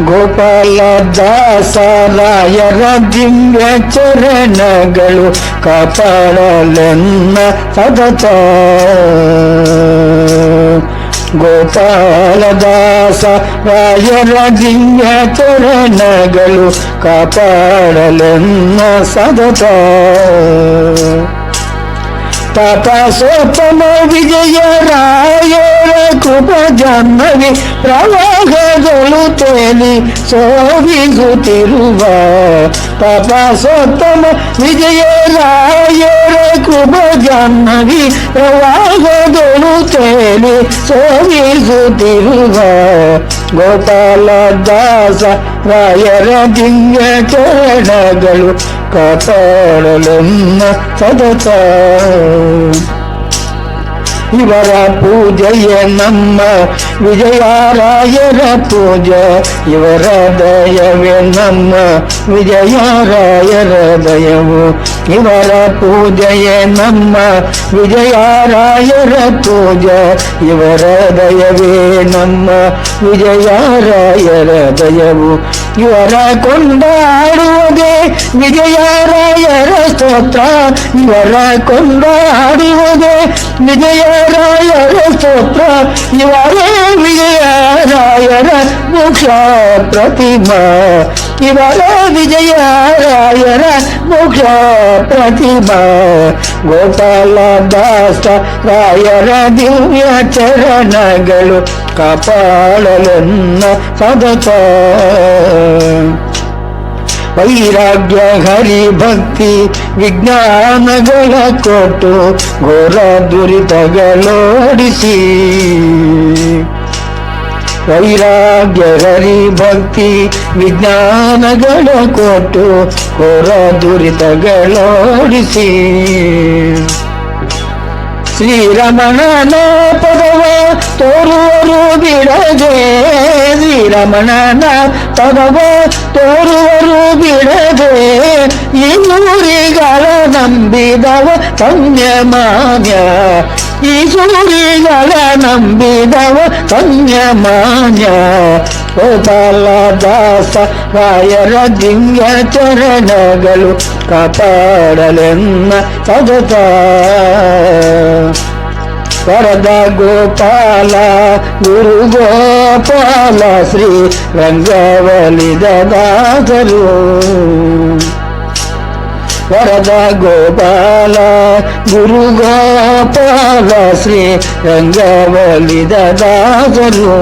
ಗೋಪಾಲ ದಾಸರಾಯರ ದಿವ್ಯ ಚರಣಗಳು ಕಾಪಾಡಲೆನ್ನ ಸತತ. ಗೋಪಾಲ ದಾಸರಾಯರ ದಿವ್ಯ ಚರಣಗಳು ಕಾಪಾಡಲೆನ್ನ ಸತತ. ತಾಪಸೋತ್ತಮ ವಿಜಯರಾಯರ ಕೃಪ ಜಾಹ್ನವಿ ಪ್ರವಾಹಗಳು ತೇಲಿ ಸೋವಿಸುತ್ತಿರುವ. ತಾಪಸೋತ್ತಮ ವಿಜಯರಾಯರ ಕೃಪ ಜಾಹ್ನವಿ ಪ್ರವಾಹಗಳು ತೇಲಿ ಸೋವಿಸುತ್ತಿರುವ. ಗೋಪಾಲ ದಾಸ ರಾಯರ ದಿವ್ಯ ಚರಣಗಳು ಕಾಪಾಡಲೆನ್ನ ಸತತ. ಇವರ ಪೂಜೆಯ ನಮ್ಮ ವಿಜಯರಾಯರ ಪೂಜೆ, ಇವರ ದಯವೇ ನಮ್ಮ ವಿಜಯರಾಯರ ದಯವು. ಇವರ ಪೂಜೆಯೇ ನಮ್ಮ ವಿಜಯರಾಯರ ಪೂಜೆ, ಇವರ ದಯವೇ ನಮ್ಮ ವಿಜಯರಾಯರ ದಯವು. ಇವರ ಕೊಂಡಾಡುವುದೇ ವಿಜಯರಾಯರ ಸ್ತೋತ್ರ, ಇವರ ಕೊಂಡಾಡುವುದೇ ವಿಜಯರಾಯರ ಸ್ತೋತ್ರ. ಇವರೇ ವಿಜಯರಾಯರ ಮುಖ್ಯ ಪ್ರತಿಮಾ, ಇವರ ವಿಜಯರಾಯರ ಮುಖ್ಯ ಪ್ರತಿಮಾ. ಗೋಪಾಲ ದಾಸ ರಾಯರ ದಿವ್ಯ ಚರಣಗಳು ಕಾಪಾಡಲೆನ್ನ ಸತತ. ವೈರಾಗ್ಯ ಹರಿಭಕ್ತಿ ವಿಜ್ಞಾನಗಳ ಕೊಟ್ಟು ಘೋರ ದುರಿತಗಳೋಡಿಸಿ. ವೈರಾಗ್ಯ ಹರಿಭಕ್ತಿ ವಿಜ್ಞಾನಗಳ ಕೊಟ್ಟು ಘೋರ ದುರಿತಗಳೋಡಿಸಿ. ಶ್ರೀರಮಣನ ಪದವ ತೋರುವರು ಬಿಡದೆ, ಶ್ರೀರಮಣನ ಪದವ ತೋರುವರು ಬಿಡದೆ. ಈ ಸೂರಿಗಳ ನಂಬಿದವ ಧನ್ಯಮಾನ್ಯ, ಈ ಸೂರಿಗಳ ನಂಬಿದವ ಧನ್ಯಮಾನ್ಯ. ಗೋಪಾಲ ದಾಸ ರಾಯರ ದಿವ್ಯ ಚರಣಗಳು ಕಾಪಾಡಲೆನ್ನ ಸತತ. ವರದ ಗೋಪಾಲ ಗುರು ಗೋಪಾಲ ಶ್ರೀ ರಂಗವಲಿದ ದಾಸರು. ವರದ ಗೋಪಾಲ ಗುರು ಗೋಪಾಲ ಶ್ರೀ ರಂಗವಲಿದ ದಾಸರು.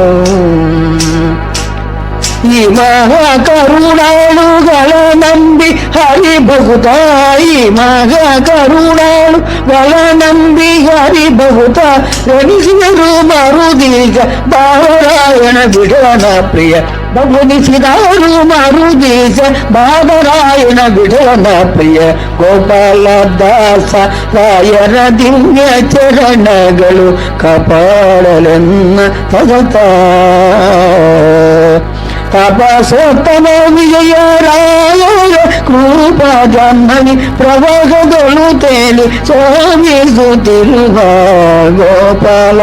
ಈ ಮಹಾ ಕರುಣಾಳುಗಳ ನಂಬಿ ಹರಿಬಹುತ, ಈ ಮಹಾ ಕರುಣಾಳುಗಳ ನಂಬಿ ಹರಿಬಹುತ. ರಣಿಸಿದರು ಮರುದೀಜ ಬಾದರಾಯಣ ಬಿಡನ ಪ್ರಿಯ, ಬಗುನಿಸಿದರು ಮರುದೀಜ ಬಾದರಾಯಣ ಬಿಡನ ಪ್ರಿಯ. ಗೋಪಾಲ ದಾಸ ರಾಯರ ದಿವ್ಯ ಚರಣಗಳು ಕಾಪಾಡಲೆನ್ನ ಸತತ. ತಪಸೋತ್ತಮ ವಿಜಯರಾಯರ ಕೃಪಾ ಜಾಹ್ನವಿ ಪ್ರವಾಹಗಳು ತೇಲಿ ಸೋಮಿಸುತ್ತಿರುವ. ಗೋಪಾಲ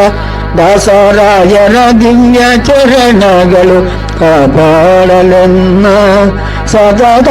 ದಾಸರಾಯರ ದಿವ್ಯ ಚರಣಗಳು ಕಾಪಾಡಲೆನ್ನ ಸತತ.